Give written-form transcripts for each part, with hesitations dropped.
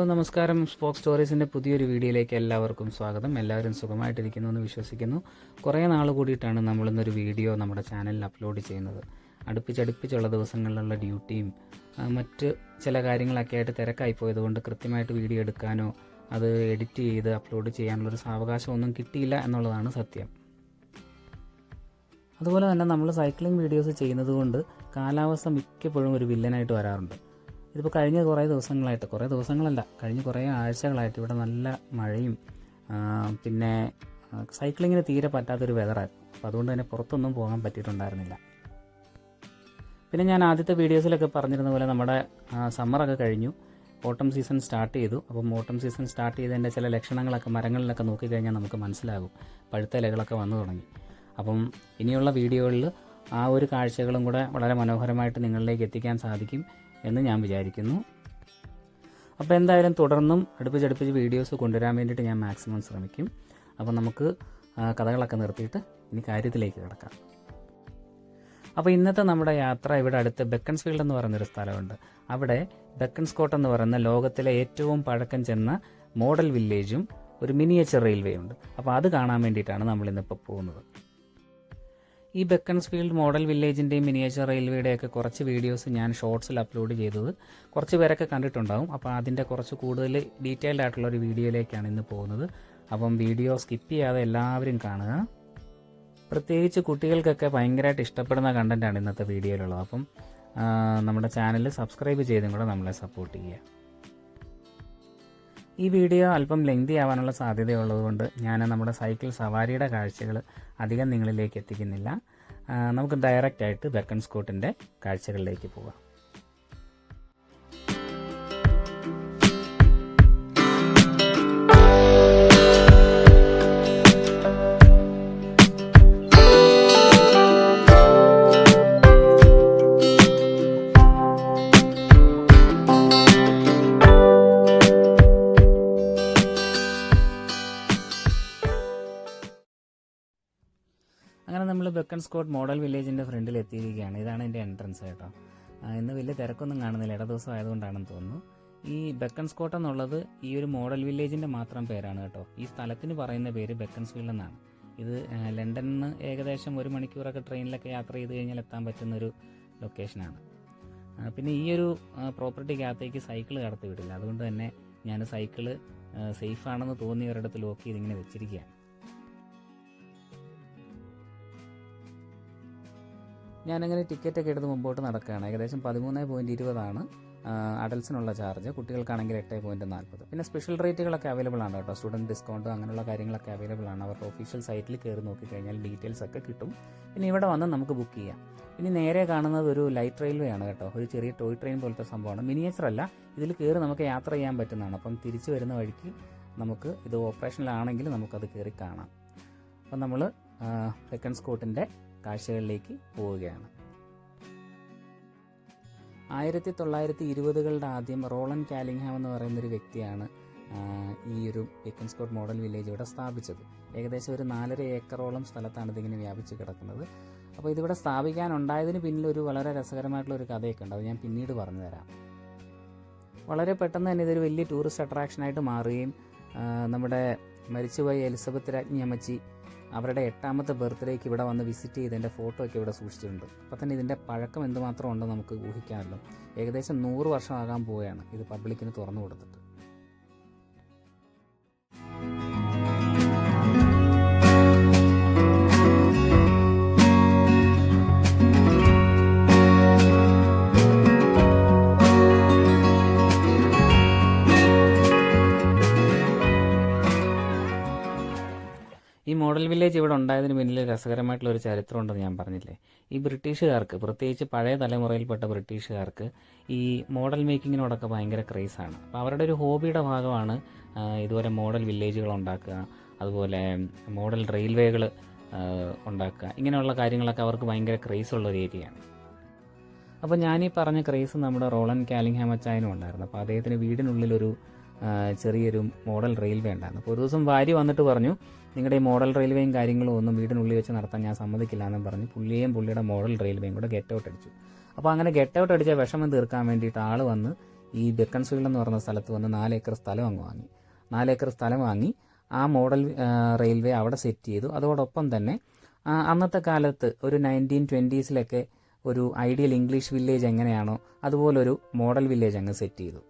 Hello നമസ്കാരം. Spoke സ്റ്റോറീസിൻ്റെ പുതിയൊരു വീഡിയോയിലേക്ക് എല്ലാവർക്കും സ്വാഗതം. എല്ലാവരും സുഖമായിട്ടിരിക്കുന്നു എന്ന് വിശ്വസിക്കുന്നു. കുറേ നാൾ കൂടിയിട്ടാണ് നമ്മളിന്നൊരു വീഡിയോ നമ്മുടെ ചാനലിൽ അപ്ലോഡ് ചെയ്യുന്നത്. അടുപ്പിച്ചടുപ്പിച്ചുള്ള ദിവസങ്ങളിലുള്ള ഡ്യൂട്ടിയും മറ്റ് ചില കാര്യങ്ങളൊക്കെ ആയിട്ട് തിരക്കായി പോയതുകൊണ്ട് കൃത്യമായിട്ട് വീഡിയോ എടുക്കാനോ അത് എഡിറ്റ് ചെയ്ത് അപ്ലോഡ് ചെയ്യാനുള്ളൊരു സാവകാശമൊന്നും കിട്ടിയില്ല എന്നുള്ളതാണ് സത്യം. അതുപോലെ തന്നെ നമ്മൾ സൈക്ലിംഗ് വീഡിയോസ് ചെയ്യുന്നത് കൊണ്ട് കാലാവസ്ഥ മിക്കപ്പോഴും ഒരു വില്ലനായിട്ട് വരാറുണ്ട്. ഇതിപ്പോൾ കഴിഞ്ഞ കുറേ ദിവസങ്ങളല്ല, കഴിഞ്ഞ കുറേ ആഴ്ചകളായിട്ട് ഇവിടെ നല്ല മഴയും പിന്നെ സൈക്ലിങ്ങിന് തീരെ പറ്റാത്തൊരു വെതറായിരുന്നു. അപ്പോൾ അതുകൊണ്ട് തന്നെ പുറത്തൊന്നും പോകാൻ പറ്റിയിട്ടുണ്ടായിരുന്നില്ല. പിന്നെ ഞാൻ ആദ്യത്തെ വീഡിയോസിലൊക്കെ പറഞ്ഞിരുന്ന പോലെ നമ്മുടെ സമ്മറൊക്കെ കഴിഞ്ഞു, ഓട്ടം സീസൺ സ്റ്റാർട്ട് ചെയ്തു. അപ്പം ഓട്ടം സീസൺ സ്റ്റാർട്ട് ചെയ്തതിൻ്റെ ചില ലക്ഷണങ്ങളൊക്കെ മരങ്ങളിലൊക്കെ നോക്കിക്കഴിഞ്ഞാൽ നമുക്ക് മനസ്സിലാകും. പഴുത്ത ഇലകളൊക്കെ വന്നു തുടങ്ങി. അപ്പം ഇനിയുള്ള വീഡിയോകളിൽ ആ ഒരു കാഴ്ചകളും കൂടെ വളരെ മനോഹരമായിട്ട് നിങ്ങളിലേക്ക് എത്തിക്കാൻ സാധിക്കും എന്ന് ഞാൻ വിചാരിക്കുന്നു. അപ്പോൾ എന്തായാലും തുടർന്നും അടുപ്പിച്ചടുപ്പിച്ച് വീഡിയോസ് കൊണ്ടുവരാൻ വേണ്ടിയിട്ട് ഞാൻ മാക്സിമം ശ്രമിക്കും. അപ്പോൾ നമുക്ക് കഥകളൊക്കെ നിർത്തിയിട്ട് ഇനി കാര്യത്തിലേക്ക് കിടക്കാം. അപ്പോൾ ഇന്നത്തെ നമ്മുടെ യാത്ര ഇവിടെ അടുത്ത് ബെക്കൺസ്ഫീൽഡ് എന്ന് പറയുന്നൊരു സ്ഥലമുണ്ട്. അവിടെ ബെക്കൺസ്കോട്ട് എന്ന് പറയുന്ന ലോകത്തിലെ ഏറ്റവും പഴക്കം ചെന്ന മോഡൽ വില്ലേജും ഒരു മിനിയേച്ചർ റെയിൽവേ ഉണ്ട്. അപ്പോൾ അത് കാണാൻ വേണ്ടിയിട്ടാണ് നമ്മളിന്നിപ്പോൾ പോകുന്നത്. ഈ ബെക്കൺസ്ഫീൽഡ് മോഡൽ വില്ലേജിൻ്റെയും മിനിയേച്ചർ റെയിൽവേയുടെയൊക്കെ കുറച്ച് വീഡിയോസ് ഞാൻ ഷോർട്സിൽ അപ്ലോഡ് ചെയ്തത് കുറച്ച് പേരൊക്കെ കണ്ടിട്ടുണ്ടാകും. അപ്പോൾ അതിൻ്റെ കുറച്ച് കൂടുതൽ ഡീറ്റെയിൽഡ് ആയിട്ടുള്ളൊരു വീഡിയോയിലേക്കാണ് ഇന്ന് പോകുന്നത്. അപ്പം വീഡിയോ സ്കിപ്പ് ചെയ്യാതെ എല്ലാവരും കാണുക. പ്രത്യേകിച്ച് കുട്ടികൾക്കൊക്കെ ഭയങ്കരമായിട്ട് ഇഷ്ടപ്പെടുന്ന കണ്ടൻറ്റാണ് ഇന്നത്തെ വീഡിയോയിലുള്ളത്. അപ്പം നമ്മുടെ ചാനൽ സബ്സ്ക്രൈബ് ചെയ്തും കൂടെ നമ്മളെ സപ്പോർട്ട് ചെയ്യുക. ഈ വീഡിയോ അല്പം ലെങ്തി ആവാനുള്ള സാധ്യതയുള്ളതുകൊണ്ട് ഞാൻ നമ്മുടെ സൈക്കിൾ സവാരിയുടെ കാഴ്ചകൾ അധികം നിങ്ങളിലേക്ക് എത്തിക്കുന്നില്ല. നമുക്ക് ഡയറക്റ്റായിട്ട് ബെക്കൺസ്കോട്ടിൻ്റെ കാഴ്ചകളിലേക്ക് പോകാം. അങ്ങനെ നമ്മൾ ബെക്കൺസ്കോട്ട് മോഡൽ വില്ലേജിൻ്റെ ഫ്രണ്ടിൽ എത്തിയിരിക്കുകയാണ്. ഇതാണ് എൻ്റെ എൻട്രൻസ് കേട്ടോ. ഇന്ന് വലിയ തിരക്കൊന്നും കാണുന്നില്ല, ഇടദിവസം ആയതുകൊണ്ടാണെന്ന് തോന്നുന്നു. ഈ ബെക്കൺസ്കോട്ട് എന്നുള്ളത് ഈ ഒരു മോഡൽ വില്ലേജിൻ്റെ മാത്രം പേരാണ് കേട്ടോ. ഈ സ്ഥലത്തിന് പറയുന്ന പേര് ബെക്കൺസ്ഫീൽഡ് എന്നാണ്. ഇത് ലണ്ടനിൽ നിന്ന് ഏകദേശം 1 മണിക്കൂറൊക്കെ ട്രെയിനിലൊക്കെ യാത്ര ചെയ്ത് കഴിഞ്ഞാൽ എത്താൻ പറ്റുന്നൊരു ലൊക്കേഷനാണ്. പിന്നെ ഈ ഒരു പ്രോപ്പർട്ടിക്കകത്തേക്ക് സൈക്കിൾ കടത്തി വിടില്ല. അതുകൊണ്ട് തന്നെ ഞാൻ സൈക്കിള് സേഫാണെന്ന് തോന്നിയ ഒരിടത്ത് ലോക്ക് ചെയ്ത് ഇങ്ങനെ വെച്ചിരിക്കുകയാണ്. ഞാനങ്ങനെ ടിക്കറ്റൊക്കെ എടുത്ത് മുമ്പോട്ട് നടക്കുകയാണ്. ഏകദേശം 13.20 അഡൽസിനുള്ള ചാർജ്, കുട്ടികൾക്കാണെങ്കിൽ 8.40. പിന്നെ സ്പെഷ്യൽ റേറ്റുകളൊക്കെ അവൈലബിൾ ആണ് കേട്ടോ. സ്റ്റുഡൻറ്റ് ഡിസ്കൗണ്ട് അങ്ങനെയുള്ള കാര്യങ്ങളൊക്കെ അവൈലബിൾ ആണ്. അവരുടെ ഒഫീഷ്യൽ സൈറ്റിൽ കയറി നോക്കിക്കഴിഞ്ഞാൽ ഡീറ്റെയിൽസ് ഒക്കെ കിട്ടും. പിന്നെ ഇവിടെ വന്ന് നമുക്ക് ബുക്ക് ചെയ്യാം. ഇനി നേരെ കാണുന്നത് ഒരു ലൈറ്റ് റെയിൽവേ ആണ് കേട്ടോ. ഒരു ചെറിയ ടോയ് ട്രെയിൻ പോലത്തെ സംഭവമാണ്. മിനിയേച്ചർ അല്ല, ഇതിൽ കയറി നമുക്ക് യാത്ര ചെയ്യാൻ പറ്റുന്നതാണ്. അപ്പം തിരിച്ചു വരുന്ന വഴിക്ക് നമുക്ക് ഇത് ഓപ്പറേഷനിലാണെങ്കിൽ നമുക്കത് കയറി കാണാം. അപ്പം നമ്മൾ ബെക്കൺസ്കോട്ടിൻ്റെ കാഴ്ചകളിലേക്ക് പോവുകയാണ്. 1920കളുടെ ആദ്യം റോളൻ കാലിംഗ്ഹാം എന്ന് പറയുന്നൊരു വ്യക്തിയാണ് ഈ ഒരു ബെക്കൺസ്കോട്ട് മോഡൽ വില്ലേജ് ഇവിടെ സ്ഥാപിച്ചത്. ഏകദേശം ഒരു 4.5 ഏക്കറോളം സ്ഥലത്താണ് ഇതിങ്ങനെ വ്യാപിച്ച് കിടക്കുന്നത്. അപ്പോൾ ഇതിവിടെ സ്ഥാപിക്കാനുണ്ടായതിന് പിന്നിൽ ഒരു വളരെ രസകരമായിട്ടുള്ളൊരു കഥയൊക്കെ ഉണ്ട്. അത് ഞാൻ പിന്നീട് പറഞ്ഞു തരാം. വളരെ പെട്ടെന്ന് തന്നെ ഇതൊരു വലിയ ടൂറിസ്റ്റ് അട്രാക്ഷനായിട്ട് മാറുകയും നമ്മുടെ മരിച്ചുപോയ എലിസബത്ത് രാജ്ഞി അമ്മച്ചി അവരുടെ 8ാമത്തെ ബർത്ത്ഡേക്ക് ഇവിടെ വന്ന് വിസിറ്റ് ചെയ്തതിൻ്റെ ഫോട്ടോ ഒക്കെ ഇവിടെ സൂക്ഷിച്ചിട്ടുണ്ട്. അപ്പോൾ തന്നെ ഇതിൻ്റെ പഴക്കം എന്തുമാത്രം ഉണ്ടെന്ന് നമുക്ക് ഊഹിക്കാമല്ലോ. ഏകദേശം 100 വർഷമാകാൻ പോവുകയാണ് ഇത് പബ്ലിക്കിന് തുറന്നു കൊടുത്തിട്ട്. ഈ മോഡൽ വില്ലേജ് ഇവിടെ ഉണ്ടായതിന് പിന്നിൽ രസകരമായിട്ടുള്ളൊരു ചരിത്രം ഉണ്ടെന്ന് ഞാൻ പറഞ്ഞില്ലേ. ഈ ബ്രിട്ടീഷുകാർക്ക്, പ്രത്യേകിച്ച് പഴയ തലമുറയിൽപ്പെട്ട ബ്രിട്ടീഷുകാർക്ക് ഈ മോഡൽ മേക്കിങ്ങിനോടൊക്കെ ഭയങ്കര ക്രേസാണ്. അപ്പോൾ അവരുടെ ഒരു ഹോബിയുടെ ഭാഗമാണ് ഇതുപോലെ മോഡൽ വില്ലേജുകൾ ഉണ്ടാക്കുക, അതുപോലെ മോഡൽ റെയിൽവേകൾ ഉണ്ടാക്കുക. ഇങ്ങനെയുള്ള കാര്യങ്ങളൊക്കെ അവർക്ക് ഭയങ്കര ക്രേസുള്ളൊരു ഏരിയയാണ്. അപ്പോൾ ഞാനീ പറഞ്ഞ ക്രേസ് നമ്മുടെ റോളൻ കാലിംഗ്ഹാം അച്ചായനും ഉണ്ടായിരുന്നു. അപ്പോൾ അദ്ദേഹത്തിന് വീടിനുള്ളിലൊരു ചെറിയൊരു മോഡൽ റെയിൽവേ ഉണ്ടായിരുന്നു. അപ്പോൾ ഒരു ദിവസം ഭാര്യ വന്നിട്ട് പറഞ്ഞു, നിങ്ങളുടെ ഈ മോഡൽ റെയിൽവേയും കാര്യങ്ങളും ഒന്നും വീടിനുള്ളിൽ വെച്ച് നടത്താൻ ഞാൻ സമ്മതിക്കില്ല എന്നും പറഞ്ഞ് പുള്ളിയും പുള്ളിയുടെ മോഡൽ റെയിൽവേയും കൂടെ ഗെറ്റ് ഔട്ട് അടിച്ചു. അപ്പോൾ അങ്ങനെ ഗെറ്റ് ഔട്ട് അടിച്ച വിഷമം തീർക്കാൻ വേണ്ടിയിട്ട് ആൾ വന്ന് ഈ ബെക്കൺസ്ഫീൽഡ് എന്ന് പറയുന്ന സ്ഥലത്ത് വന്ന് 4 ഏക്കർ സ്ഥലം അങ്ങ് വാങ്ങി. 4 ഏക്കർ സ്ഥലം വാങ്ങി ആ മോഡൽ റെയിൽവേ അവിടെ സെറ്റ് ചെയ്തു. അതോടൊപ്പം തന്നെ അന്നത്തെ കാലത്ത് ഒരു 1920s ഒരു ഐഡിയൽ ഇംഗ്ലീഷ് വില്ലേജ് എങ്ങനെയാണോ അതുപോലൊരു മോഡൽ വില്ലേജ് അങ്ങ് സെറ്റ് ചെയ്തു.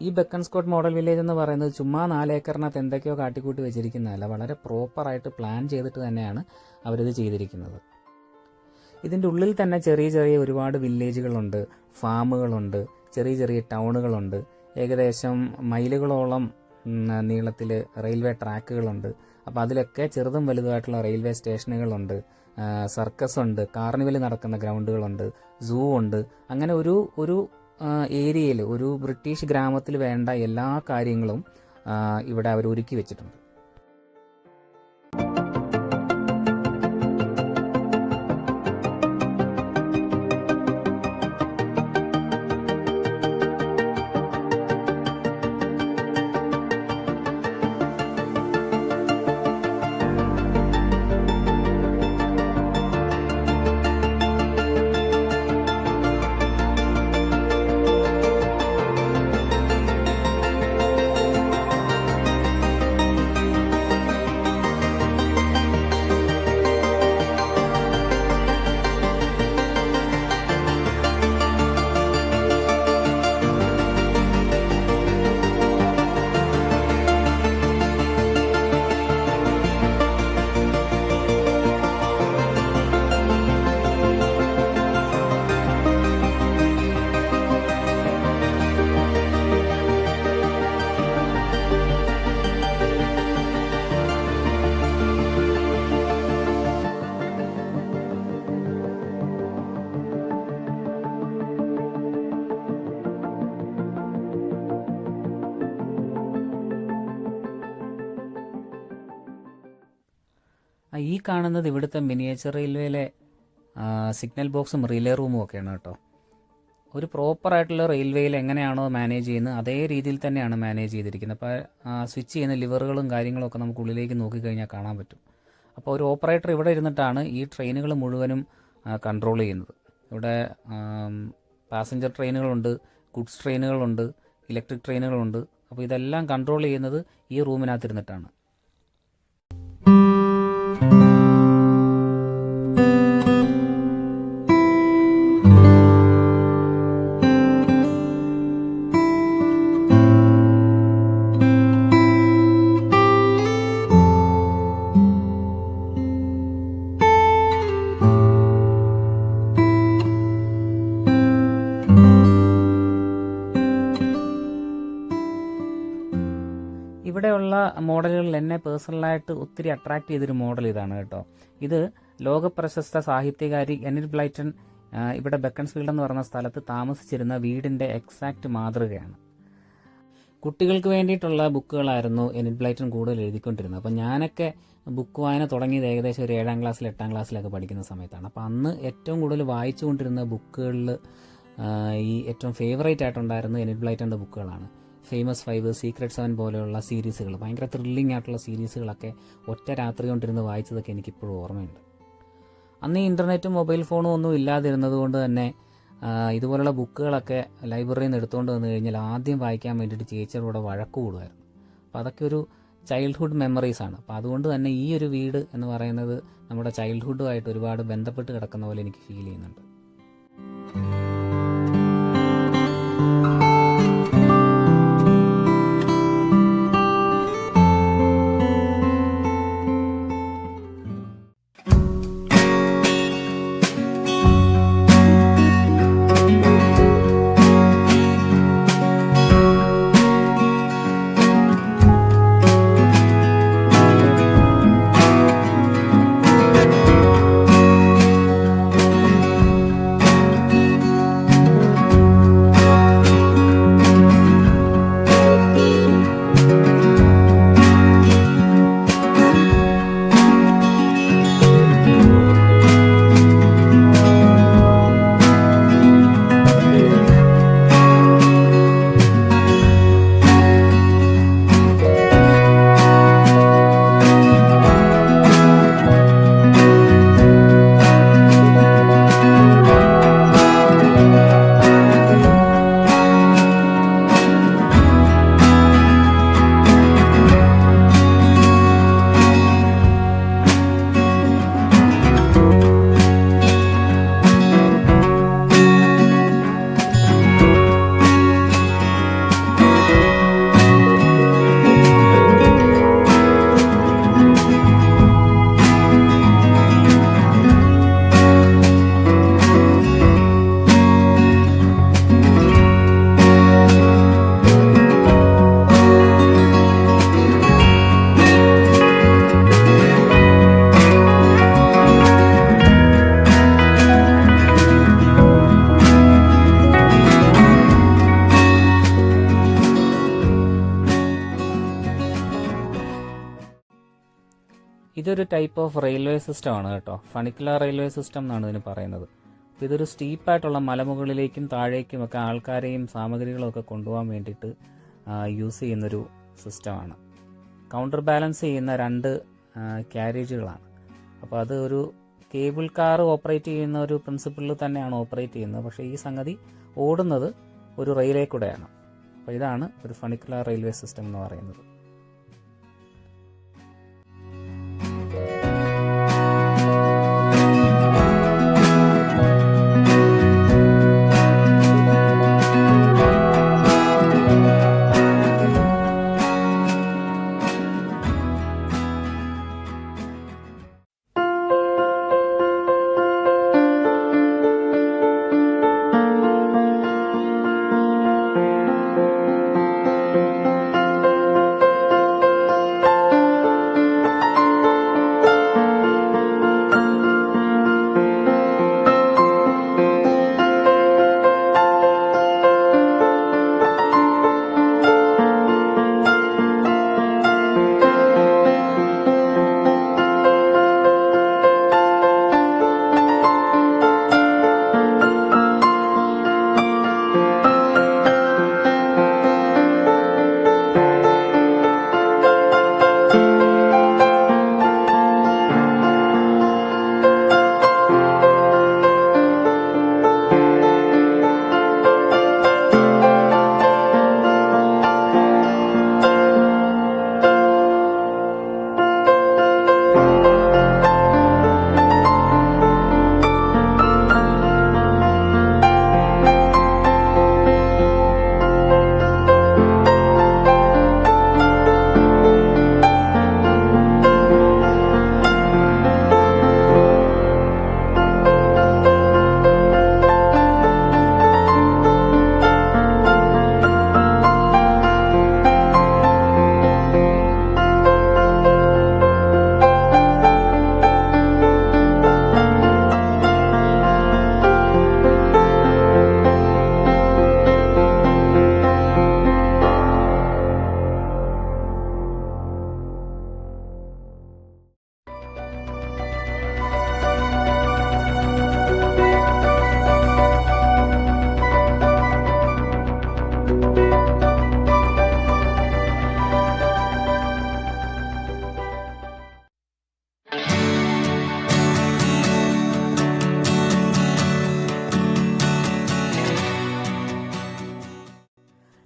ഈ ബെക്കൺസ്കോട്ട് മോഡൽ വില്ലേജ് എന്ന് പറയുന്നത് ചുമ്മാ 4 ഏക്കറിനകത്ത് എന്തൊക്കെയോ കാട്ടിക്കൂട്ടി വെച്ചിരിക്കുന്നതല്ല, വളരെ പ്രോപ്പറായിട്ട് പ്ലാൻ ചെയ്തിട്ട് തന്നെയാണ് അവരിത് ചെയ്തിരിക്കുന്നത്. ഇതിൻ്റെ ഉള്ളിൽ തന്നെ ചെറിയ ചെറിയ ഒരുപാട് വില്ലേജുകളുണ്ട്, ഫാമുകളുണ്ട്, ചെറിയ ചെറിയ ടൗണുകളുണ്ട്, ഏകദേശം മൈലുകളോളം നീളത്തിൽ റെയിൽവേ ട്രാക്കുകളുണ്ട്. അപ്പോൾ അതിലൊക്കെ ചെറുതും വലുതുമായിട്ടുള്ള റെയിൽവേ സ്റ്റേഷനുകളുണ്ട്, സർക്കസ് ഉണ്ട്, കാർണിവൽ നടക്കുന്ന ഗ്രൗണ്ടുകളുണ്ട്, സൂ ഉണ്ട്. അങ്ങനെ ഒരു ഏരിയയിൽ, ഒരു ബ്രിട്ടീഷ് ഗ്രാമത്തിൽ വേണ്ട എല്ലാ കാര്യങ്ങളും ഇവിടെ അവർ ഒരുക്കി വെച്ചിട്ടുണ്ട്. ഈ കാണുന്നത് ഇവിടുത്തെ മിനിയേച്ചർ റെയിൽവേയിലെ സിഗ്നൽ ബോക്സും റിലേ റൂമും ഒക്കെയാണ് കേട്ടോ. ഒരു പ്രോപ്പറായിട്ടുള്ള റെയിൽവേയിൽ എങ്ങനെയാണോ മാനേജ് ചെയ്യുന്നത് അതേ രീതിയിൽ തന്നെയാണ് മാനേജ് ചെയ്തിരിക്കുന്നത്. അപ്പോൾ സ്വിച്ച് ചെയ്യുന്ന ലിവറുകളും കാര്യങ്ങളൊക്കെ നമുക്ക് ഉള്ളിലേക്ക് നോക്കിക്കഴിഞ്ഞാൽ കാണാൻ പറ്റും. അപ്പോൾ ഒരു ഓപ്പറേറ്റർ ഇവിടെ ഇരുന്നിട്ടാണ് ഈ ട്രെയിനുകൾ മുഴുവനും കൺട്രോൾ ചെയ്യുന്നത്. ഇവിടെ പാസഞ്ചർ ട്രെയിനുകളുണ്ട്, ഗുഡ്സ് ട്രെയിനുകളുണ്ട്, ഇലക്ട്രിക് ട്രെയിനുകളുണ്ട്. അപ്പോൾ ഇതെല്ലാം കൺട്രോൾ ചെയ്യുന്നത് ഈ റൂമിനകത്തിരുന്നിട്ടാണ്. ഇവിടെയുള്ള മോഡലുകളിൽ എന്നെ പേഴ്സണലായിട്ട് ഒത്തിരി അട്രാക്ട് ചെയ്തൊരു മോഡൽ ഇതാണ് കേട്ടോ. ഇത് ലോകപ്രശസ്ത സാഹിത്യകാരി എനിറ്റ് ബ്ലൈറ്റൺ ഇവിടെ ബെക്കൺസ്ഫീൽഡ് എന്ന് പറയുന്ന സ്ഥലത്ത് താമസിച്ചിരുന്ന വീടിൻ്റെ എക്സാക്റ്റ് മാതൃകയാണ്. കുട്ടികൾക്ക് വേണ്ടിയിട്ടുള്ള ബുക്കുകളായിരുന്നു എനിറ്റ് ബ്ലൈറ്റൺ കൂടുതൽ എഴുതിക്കൊണ്ടിരുന്നത്. അപ്പോൾ ഞാനൊക്കെ ബുക്ക് വായന തുടങ്ങിയത് ഏകദേശം ഒരു 7ാം ക്ലാസ്സിൽ 8ാം ക്ലാസ്സിലൊക്കെ പഠിക്കുന്ന സമയത്താണ്. അപ്പോൾ അന്ന് ഏറ്റവും കൂടുതൽ വായിച്ചുകൊണ്ടിരുന്ന ബുക്കുകളിൽ ഈ ഏറ്റവും ഫേവറേറ്റ് ആയിട്ടുണ്ടായിരുന്ന എനിറ്റ് ബ്ലൈറ്റൻ്റെ ബുക്കുകളാണ്. ഫേമസ് 5, സീക്രട്ട് 7 പോലെയുള്ള സീരീസുകൾ, ഭയങ്കര ത്രില്ലിംഗ് ആയിട്ടുള്ള സീരീസുകളൊക്കെ ഒറ്റ രാത്രി കൊണ്ടിരുന്ന് വായിച്ചതൊക്കെ എനിക്കിപ്പോഴും ഓർമ്മയുണ്ട്. അന്ന് ഈ ഇൻ്റർനെറ്റും മൊബൈൽ ഫോണും ഒന്നും ഇല്ലാതിരുന്നത് കൊണ്ട് തന്നെ ഇതുപോലുള്ള ബുക്കുകളൊക്കെ ലൈബ്രറിയിൽ നിന്ന് എടുത്തുകൊണ്ട് വന്നു കഴിഞ്ഞാൽ ആദ്യം വായിക്കാൻ വേണ്ടിയിട്ട് ചേച്ചിയുടെ വഴക്ക് കൂടുമായിരുന്നു. അപ്പോൾ അതൊക്കെ ഒരു ചൈൽഡ്ഹുഡ് മെമ്മറീസാണ്. അപ്പോൾ അതുകൊണ്ട് തന്നെ ഈ ഒരു വീട് എന്ന് പറയുന്നത് നമ്മുടെ ചൈൽഡ്ഹുഡുമായിട്ട് ഒരുപാട് ബന്ധപ്പെട്ട് കിടക്കുന്ന പോലെ എനിക്ക് ഫീൽ ചെയ്യുന്നുണ്ട്. ഇതൊരു ടൈപ്പ് ഓഫ് റെയിൽവേ സിസ്റ്റമാണ് കേട്ടോ. ഫണിക്കുലർ റെയിൽവേ സിസ്റ്റം എന്നാണ് ഇതിന് പറയുന്നത്. ഇതൊരു സ്റ്റീപ്പായിട്ടുള്ള മലമുകളിലേക്കും താഴേക്കും ഒക്കെ ആൾക്കാരെയും സാമഗ്രികളും ഒക്കെ കൊണ്ടുപോകാൻ വേണ്ടിയിട്ട് യൂസ് ചെയ്യുന്നൊരു സിസ്റ്റമാണ്. കൗണ്ടർ ബാലൻസ് ചെയ്യുന്ന 2 ക്യാരേജുകളാണ്. അപ്പോൾ അത് ഒരു കേബിൾ കാർ ഓപ്പറേറ്റ് ചെയ്യുന്ന ഒരു പ്രിൻസിപ്പിളിൽ തന്നെയാണ് ഓപ്പറേറ്റ് ചെയ്യുന്നത്. പക്ഷേ ഈ സംഗതി ഓടുന്നത് ഒരു റെയിലേ കൂടെയാണ്. അപ്പോൾ ഇതാണ് ഒരു ഫണിക്കുലർ റെയിൽവേ സിസ്റ്റം എന്ന് പറയുന്നത്.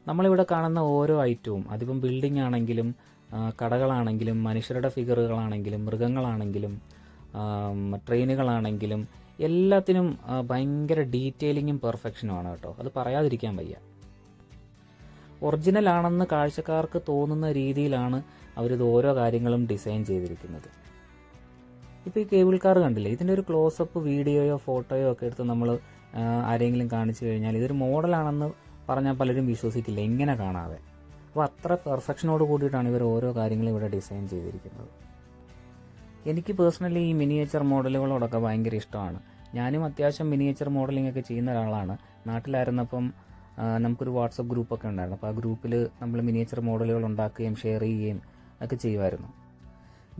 നമ്മളിവിടെ കാണുന്ന ഓരോ ഐറ്റവും, അതിപ്പം ബിൽഡിംഗ് ആണെങ്കിലും കടകളാണെങ്കിലും മനുഷ്യരുടെ ഫിഗറുകളാണെങ്കിലും മൃഗങ്ങളാണെങ്കിലും ട്രെയിനുകളാണെങ്കിലും എല്ലാത്തിനും ഭയങ്കര ഡീറ്റെയിലിങ്ങും പെർഫെക്ഷനുമാണ് കേട്ടോ. അത് പറയാതിരിക്കാൻ വയ്യ. ഒറിജിനൽ ആണെന്ന് കാഴ്ചക്കാർക്ക് തോന്നുന്ന രീതിയിലാണ് അവരിത് ഓരോ കാര്യങ്ങളും ഡിസൈൻ ചെയ്തിരിക്കുന്നത്. ഇപ്പോൾ ഈ കേബിൾ കാർ കണ്ടില്ലേ, ഇതിൻ്റെ ഒരു ക്ലോസപ്പ് വീഡിയോയോ ഫോട്ടോയോ ഒക്കെ എടുത്ത് നമ്മൾ ആരെങ്കിലും കാണിച്ചു കഴിഞ്ഞാൽ ഇതൊരു മോഡലാണെന്ന് പറഞ്ഞാൽ പലരും വിശ്വസിക്കില്ല ഇങ്ങനെ കാണാതെ. അപ്പോൾ അത്ര പെർഫെക്ഷനോട് കൂടിയിട്ടാണ് ഇവർ ഓരോ കാര്യങ്ങളും ഇവിടെ ഡിസൈൻ ചെയ്തിരിക്കുന്നത്. എനിക്ക് പേഴ്സണലി ഈ മിനിയേച്ചർ മോഡലുകളോടൊക്കെ ഭയങ്കര ഇഷ്ടമാണ്. ഞാനും അത്യാവശ്യം മിനിയേച്ചർ മോഡലിംഗ് ഒക്കെ ചെയ്യുന്ന ഒരാളാണ്. നാട്ടിലായിരുന്നപ്പം നമുക്കൊരു വാട്സപ്പ് ഗ്രൂപ്പൊക്കെ ഉണ്ടായിരുന്നു. അപ്പോൾ ആ ഗ്രൂപ്പിൽ നമ്മൾ മിനിയേച്ചർ മോഡലുകൾ ഉണ്ടാക്കുകയും ഷെയർ ചെയ്യുകയും ഒക്കെ ചെയ്യുമായിരുന്നു.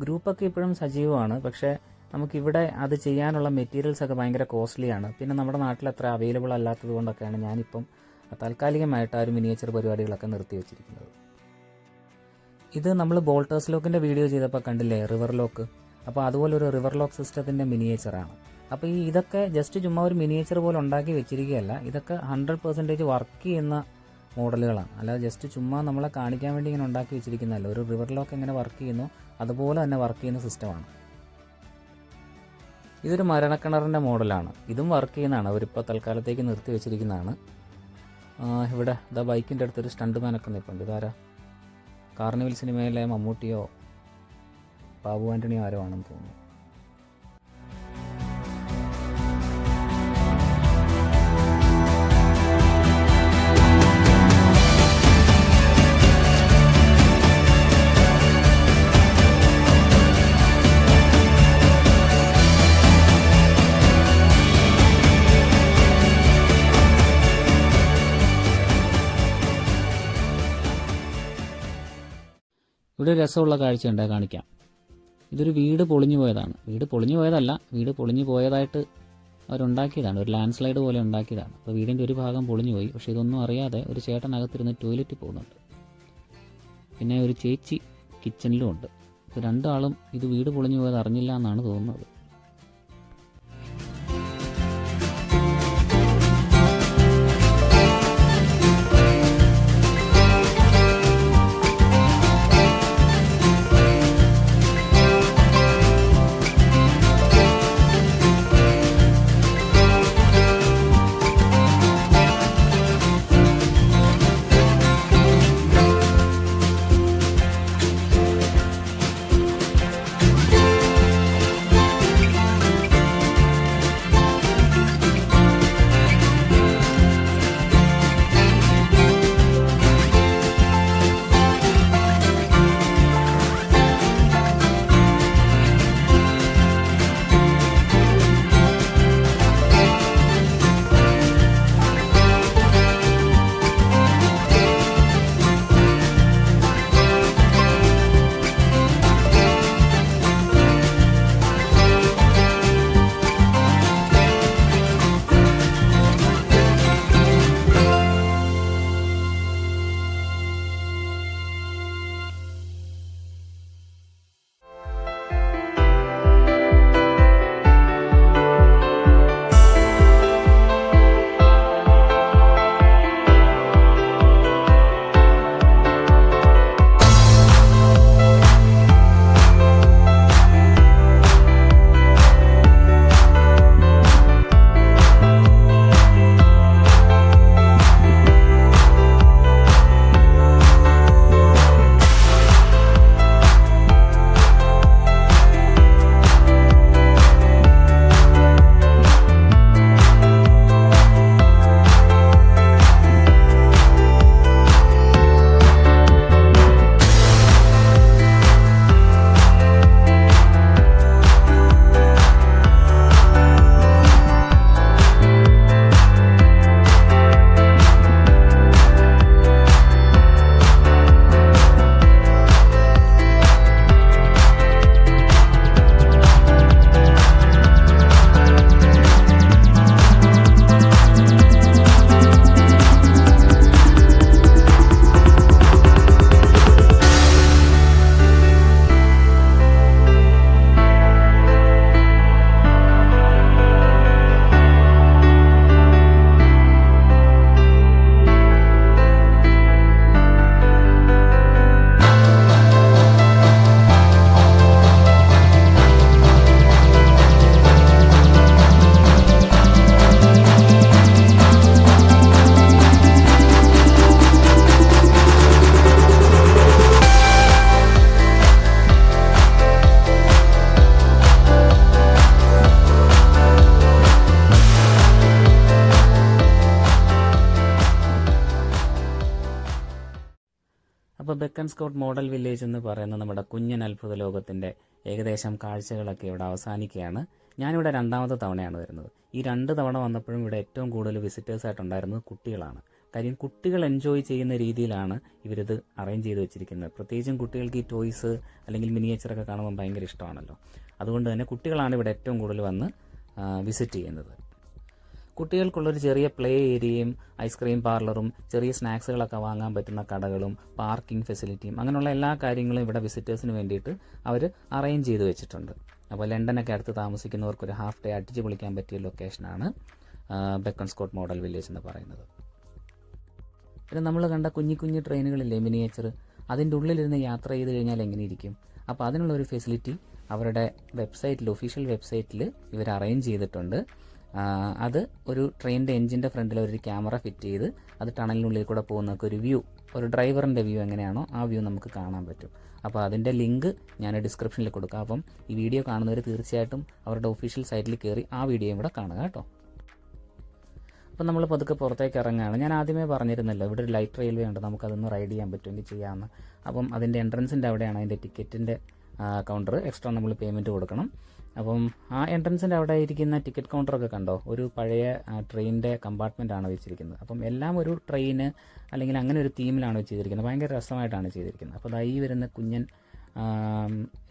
ഗ്രൂപ്പൊക്കെ ഇപ്പോഴും സജീവമാണ്. പക്ഷേ നമുക്കിവിടെ അത് ചെയ്യാനുള്ള മെറ്റീരിയൽസൊക്കെ ഭയങ്കര കോസ്റ്റ്ലിയാണ്. പിന്നെ നമ്മുടെ നാട്ടിൽ അത്ര അവൈലബിൾ അല്ലാത്തത് കൊണ്ടൊക്കെയാണ് ഞാനിപ്പം താൽക്കാലികമായിട്ട് ആ ഒരു മിനിയേച്ചർ പരിപാടികളൊക്കെ നിർത്തി വെച്ചിരിക്കുന്നത്. ഇത് നമ്മൾ ബോൾട്ടേഴ്സ് ലോക്കിൻ്റെ വീഡിയോ ചെയ്തപ്പോൾ കണ്ടില്ലേ, റിവർ ലോക്ക്. അപ്പോൾ അതുപോലെ ഒരു റിവർ ലോക്ക് സിസ്റ്റത്തിൻ്റെ മിനിയേച്ചറാണ്. അപ്പോൾ ഇതൊക്കെ ജസ്റ്റ് ചുമ്മാ ഒരു മിനിയേച്ചർ പോലെ ഉണ്ടാക്കി വെച്ചിരിക്കുകയല്ല, ഇതൊക്കെ 100% വർക്ക് ചെയ്യുന്ന മോഡലുകളാണ്. അല്ലാതെ ജസ്റ്റ് ചുമ്മാ നമ്മളെ കാണിക്കാൻ വേണ്ടി ഇങ്ങനെ ഉണ്ടാക്കി വെച്ചിരിക്കുന്നതല്ല. ഒരു റിവർ ലോക്ക് എങ്ങനെ വർക്ക് ചെയ്യുന്നു അതുപോലെ തന്നെ വർക്ക് ചെയ്യുന്ന സിസ്റ്റമാണ്. ഇതൊരു മരണക്കിണറിൻ്റെ മോഡലാണ്. ഇതും വർക്ക് ചെയ്യുന്നതാണ്. അവരിപ്പോൾ തൽക്കാലത്തേക്ക് നിർത്തി വെച്ചിരിക്കുന്നതാണ്. ഇവിടെ ബൈക്കിൻ്റെ അടുത്തൊരു സ്റ്റണ്ട് മാനൊക്കെ നിൽപ്പുണ്ട്. ഇതാരാ? കാർണിവൽ സിനിമയിലെ മമ്മൂട്ടിയോ ബാബു ആൻ്റണിയോ ആരോ ആണെന്ന് തോന്നുന്നു. ഇവിടെ രസമുള്ള കാഴ്ചയുണ്ട്, കാണിക്കാം. ഇതൊരു വീട് പൊളിഞ്ഞു പോയതാണ്. വീട് പൊളിഞ്ഞു പോയതല്ല, വീട് പൊളിഞ്ഞു പോയതായിട്ട് അവരുണ്ടാക്കിയതാണ്. ഒരു ലാൻഡ് സ്ലൈഡ് പോലെ ഉണ്ടാക്കിയതാണ്. അപ്പോൾ വീടിൻ്റെ ഒരു ഭാഗം പൊളിഞ്ഞു പോയി. പക്ഷേ ഇതൊന്നും അറിയാതെ ഒരു ചേട്ടനകത്തിരുന്ന് ടോയ്ലറ്റിൽ പോകുന്നുണ്ട്. പിന്നെ ഒരു ചേച്ചി കിച്ചണിലും ഉണ്ട്. അപ്പോൾ രണ്ടാളും ഇത് വീട് പൊളിഞ്ഞു പോയത് അറിഞ്ഞില്ല എന്നാണ് തോന്നുന്നത്. അപ്പോൾ ബെക്കൻ സ്കൗട്ട് മോഡൽ വില്ലേജ് എന്ന് പറയുന്ന നമ്മുടെ കുഞ്ഞൻ അത്ഭുത ലോകത്തിൻ്റെ ഏകദേശം കാഴ്ചകളൊക്കെ ഇവിടെ അവസാനിക്കുകയാണ്. ഞാനിവിടെ രണ്ടാമത്തെ തവണയാണ് വരുന്നത്. ഈ 2 തവണ വന്നപ്പോഴും ഇവിടെ ഏറ്റവും കൂടുതൽ വിസിറ്റേഴ്സായിട്ടുണ്ടായിരുന്നത് കുട്ടികളാണ്. കാര്യം കുട്ടികൾ എൻജോയ് ചെയ്യുന്ന രീതിയിലാണ് ഇവരിത് അറേഞ്ച് ചെയ്ത് വെച്ചിരിക്കുന്നത്. പ്രത്യേകിച്ചും കുട്ടികൾക്ക് ഈ ടോയ്സ് അല്ലെങ്കിൽ മിനിയേച്ചറൊക്കെ കാണുമ്പോൾ ഭയങ്കര ഇഷ്ടമാണല്ലോ. അതുകൊണ്ട് തന്നെ കുട്ടികളാണ് ഇവിടെ ഏറ്റവും കൂടുതൽ വന്ന് വിസിറ്റ് ചെയ്യുന്നത്. കുട്ടികൾക്കുള്ളൊരു ചെറിയ പ്ലേ ഏരിയയും ഐസ്ക്രീം പാർലറും ചെറിയ സ്നാക്സുകളൊക്കെ വാങ്ങാൻ പറ്റുന്ന കടകളും പാർക്കിംഗ് ഫെസിലിറ്റിയും അങ്ങനെയുള്ള എല്ലാ കാര്യങ്ങളും ഇവിടെ വിസിറ്റേഴ്സിന് വേണ്ടിയിട്ട് അവർ അറേഞ്ച് ചെയ്ത് വെച്ചിട്ടുണ്ട്. അപ്പോൾ ലണ്ടനൊക്കെ അടുത്ത് താമസിക്കുന്നവർക്കൊരു ഹാഫ് ഡേ അടിച്ച് പൊളിക്കാൻ പറ്റിയ ലൊക്കേഷനാണ് ബെക്കൺ സ്കോട്ട് മോഡൽ വില്ലേജ് എന്ന് പറയുന്നത്. പിന്നെ നമ്മൾ കണ്ട കുഞ്ഞു കുഞ്ഞു ട്രെയിനുകളില്ലേ മിനിയേച്ചർ, അതിൻ്റെ ഉള്ളിലിരുന്ന് യാത്ര ചെയ്ത് കഴിഞ്ഞാൽ എങ്ങനെ ഇരിക്കും? അപ്പോൾ അതിനുള്ളൊരു ഫെസിലിറ്റി അവരുടെ വെബ്സൈറ്റിൽ, ഒഫീഷ്യൽ വെബ്സൈറ്റിൽ ഇവർ അറേഞ്ച് ചെയ്തിട്ടുണ്ട്. അത് ഒരു ട്രെയിനിൻ്റെ എഞ്ചിൻ്റെ ഫ്രണ്ടിൽ ഒരു ക്യാമറ ഫിറ്റ് ചെയ്ത് അത് ടണലിനുള്ളിൽ കൂടെ പോകുന്നൊക്കെ ഒരു വ്യൂ, ഒരു ഡ്രൈവറിൻ്റെ വ്യൂ എങ്ങനെയാണോ ആ വ്യൂ നമുക്ക് കാണാൻ പറ്റും. അപ്പോൾ അതിൻ്റെ ലിങ്ക് ഞാൻ ഡിസ്ക്രിപ്ഷനിൽ കൊടുക്കാം. അപ്പം ഈ വീഡിയോ കാണുന്നവർ തീർച്ചയായിട്ടും അവരുടെ ഒഫീഷ്യൽ സൈറ്റിൽ കയറി ആ വീഡിയോയും കൂടെ കാണുക കേട്ടോ. അപ്പം നമ്മൾ പതുക്കെ പുറത്തേക്ക് ഇറങ്ങുകയാണ്. ഞാൻ ആദ്യമേ പറഞ്ഞിരുന്നല്ലോ ഇവിടെ ഒരു ലൈറ്റ് റെയിൽവേ ഉണ്ട്, നമുക്കതൊന്ന് റൈഡ് ചെയ്യാൻ പറ്റുമെങ്കിൽ ചെയ്യാമെന്ന്. അപ്പം അതിൻ്റെ എൻട്രൻസിൻ്റെ അവിടെയാണ് അതിൻ്റെ ടിക്കറ്റിൻ്റെ കൗണ്ടർ. എക്സ്ട്രാ നമ്മൾ പേയ്മെൻറ്റ് കൊടുക്കണം. അപ്പം ആ എൻട്രൻസിൻ്റെ അവിടെ ഇരിക്കുന്ന ടിക്കറ്റ് കൗണ്ടറൊക്കെ കണ്ടോ, ഒരു പഴയ ട്രെയിനിൻ്റെ കമ്പാർട്ട്മെൻറ്റാണ് വെച്ചിരിക്കുന്നത്. അപ്പം എല്ലാം ഒരു ട്രെയിന് അല്ലെങ്കിൽ അങ്ങനെ ഒരു തീമിലാണ് വെച്ചിരിക്കുന്നത്. ഭയങ്കര രസമായിട്ടാണ് ചെയ്തിരിക്കുന്നത്. അപ്പോൾ ഈ വരുന്ന കുഞ്ഞൻ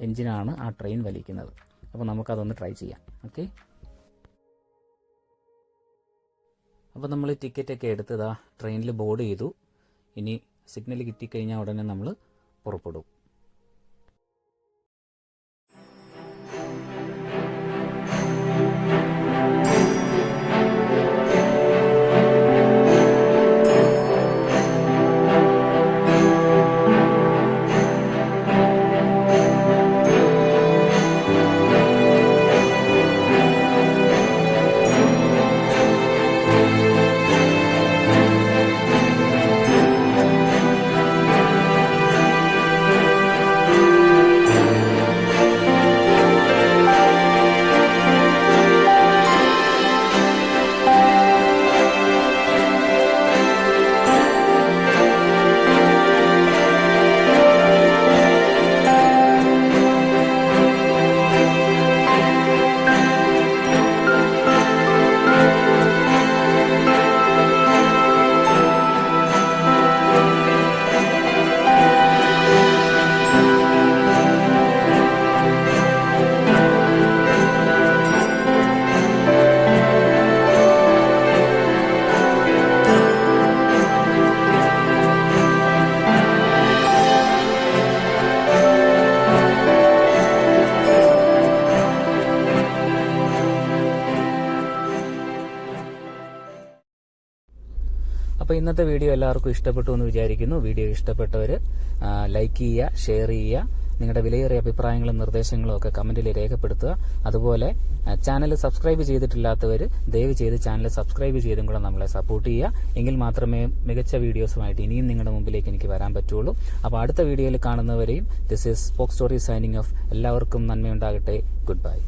എൻജിനാണ് ആ ട്രെയിൻ വലിക്കുന്നത്. അപ്പോൾ നമുക്കതൊന്ന് ട്രൈ ചെയ്യാം. ഓക്കെ, അപ്പോൾ നമ്മൾ ടിക്കറ്റൊക്കെ എടുത്തതാ ട്രെയിനിൽ ബോർഡ് ചെയ്തു. ഇനി സിഗ്നൽ കിട്ടിക്കഴിഞ്ഞാൽ ഉടനെ നമ്മൾ പുറപ്പെടും. അപ്പോൾ ഇന്നത്തെ വീഡിയോ എല്ലാവർക്കും ഇഷ്ടപ്പെട്ടു എന്ന് വിചാരിക്കുന്നു. വീഡിയോ ഇഷ്ടപ്പെട്ടവർ ലൈക്ക് ചെയ്യുക, ഷെയർ ചെയ്യുക, നിങ്ങളുടെ വിലയേറിയ അഭിപ്രായങ്ങളും നിർദ്ദേശങ്ങളും ഒക്കെ കമന്റിൽ രേഖപ്പെടുത്തുക. അതുപോലെ ചാനൽ സബ്സ്ക്രൈബ് ചെയ്തിട്ടില്ലാത്തവർ ദയവ് ചെയ്ത് ചാനൽ സബ്സ്ക്രൈബ് ചെയ്തും കൂടെ നമ്മളെ സപ്പോർട്ട് ചെയ്യുക. എങ്കിൽ മാത്രമേ മികച്ച വീഡിയോസുമായിട്ട് ഇനിയും നിങ്ങളുടെ മുമ്പിലേക്ക് എനിക്ക് വരാൻ പറ്റുള്ളൂ. അപ്പോൾ അടുത്ത വീഡിയോയിൽ കാണുന്നവരെയും this is spoke story signing off. എല്ലാവർക്കും നന്മയുണ്ടാകട്ടെ. Good bye.